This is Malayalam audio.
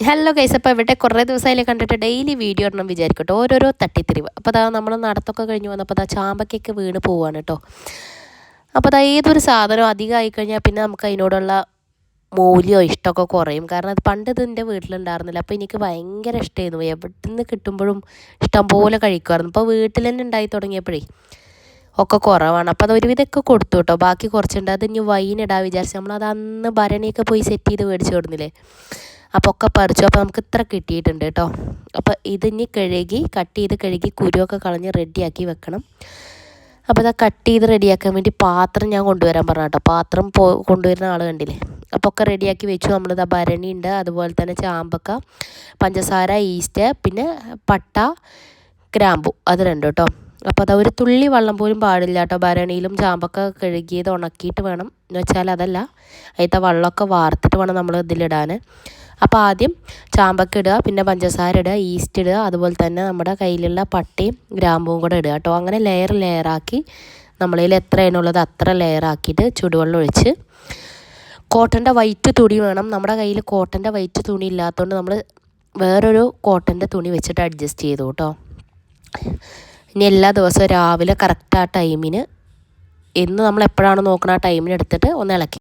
ഹലോ ഗൈസ്, അപ്പോൾ ഇവിടെ കുറേ ദിവസമായാലും കണ്ടിട്ട് ഡെയിലി വീഡിയോ ഇടണം വിചാരിക്കട്ടോ, ഓരോരോ തട്ടിത്തിരിവ്. അപ്പോൾ അതാ നമ്മൾ നടത്തൊക്കെ കഴിഞ്ഞ് വന്നപ്പോൾ അതാ ചാമ്പക്കൊക്കെ വീണ് പോവാണ് കേട്ടോ. അപ്പോൾ അതാ ഏതൊരു സാധനം അധികം ആയിക്കഴിഞ്ഞാൽ പിന്നെ നമുക്ക് അതിനോടുള്ള മൂല്യമോ ഇഷ്ടമൊക്കെ കുറയും. കാരണം അത് പണ്ട് ഇതിൻ്റെ വീട്ടിലുണ്ടായിരുന്നില്ല. അപ്പോൾ എനിക്ക് ഭയങ്കര ഇഷ്ടമായിരുന്നു, എവിടെ നിന്ന് കിട്ടുമ്പോഴും ഇഷ്ടം പോലെ കഴിക്കുമായിരുന്നു. ഇപ്പോൾ വീട്ടിൽ തന്നെ ഉണ്ടായി തുടങ്ങിയപ്പോഴേ ഒക്കെ കുറവാണ്. അപ്പോൾ അത് ഒരുവിധമൊക്കെ കൊടുത്തു കേട്ടോ, ബാക്കി കുറച്ചുണ്ട്. അത് ഇനി വൈനിടാൻ വിചാരിച്ചു. നമ്മളത് അന്ന് ഭരണിയൊക്കെ പോയി സെറ്റ് ചെയ്ത് മേടിച്ചു കൊടുന്നില്ലേ, അപ്പോൾ ഒക്കെ പറിച്ചു. അപ്പോൾ നമുക്ക് ഇത്ര കിട്ടിയിട്ടുണ്ട് കേട്ടോ. അപ്പോൾ ഇതിനി കട്ട് ചെയ്ത് കഴുകി കുരുവൊക്കെ കളഞ്ഞ് റെഡിയാക്കി വെക്കണം. അപ്പോൾ ഇതാ കട്ട് ചെയ്ത് റെഡിയാക്കാൻ വേണ്ടി പാത്രം ഞാൻ കൊണ്ടുവരാൻ പറഞ്ഞു കേട്ടോ. പാത്രം കൊണ്ടുവരുന്ന ആൾ കണ്ടില്ലേ. അപ്പോൾ ഒക്കെ റെഡിയാക്കി വെച്ചു. നമ്മളിതാ ഭരണി ഉണ്ട്, അതുപോലെ തന്നെ ചാമ്പക്ക, പഞ്ചസാര, ഈസ്റ്റ്, പിന്നെ പട്ട, ഗ്രാമ്പു, അത് രണ്ടും കേട്ടോ. അപ്പോൾ അതാ ഒരു തുള്ളി വെള്ളം പോലും പാടില്ല കേട്ടോ. ഭരണിയിലും ചാമ്പക്ക കഴുകിയത് ഉണക്കിയിട്ട് വേണം, എന്ന് വെച്ചാൽ അതല്ല, അതിലത്തെ വെള്ളമൊക്കെ വാർത്തിട്ട് വേണം നമ്മൾ ഇതിലിടാൻ. അപ്പോൾ ആദ്യം ചാമ്പക്ക ഇടുക, പിന്നെ പഞ്ചസാര ഇടുക, ഈസ്റ്റ് ഇടുക, അതുപോലെ തന്നെ നമ്മുടെ കയ്യിലുള്ള പട്ടയും ഗ്രാമ്പും കൂടെ ഇടുക കേട്ടോ. അങ്ങനെ ലെയറാക്കി നമ്മളതിൽ എത്രയാണുള്ളത് അത്ര ലെയറാക്കിയിട്ട് ചുടുവെള്ളം ഒഴിച്ച്, കോട്ടൻ്റെ വൈറ്റ് തുണി വേണം. നമ്മുടെ കയ്യിൽ കോട്ടൻ്റെ വൈറ്റ് തുണി ഇല്ലാത്തതുകൊണ്ട് നമ്മൾ വേറൊരു കോട്ടൻ്റെ തുണി വെച്ചിട്ട് അഡ്ജസ്റ്റ് ചെയ്തു കേട്ടോ. ഇനി എല്ലാ ദിവസവും രാവിലെ കറക്റ്റ് ആ ടൈമിന്, എന്ന് നമ്മൾ എപ്പോഴാണ് നോക്കണം ആ ടൈമിന് എടുത്തിട്ട് ഒന്ന് ഇളക്കി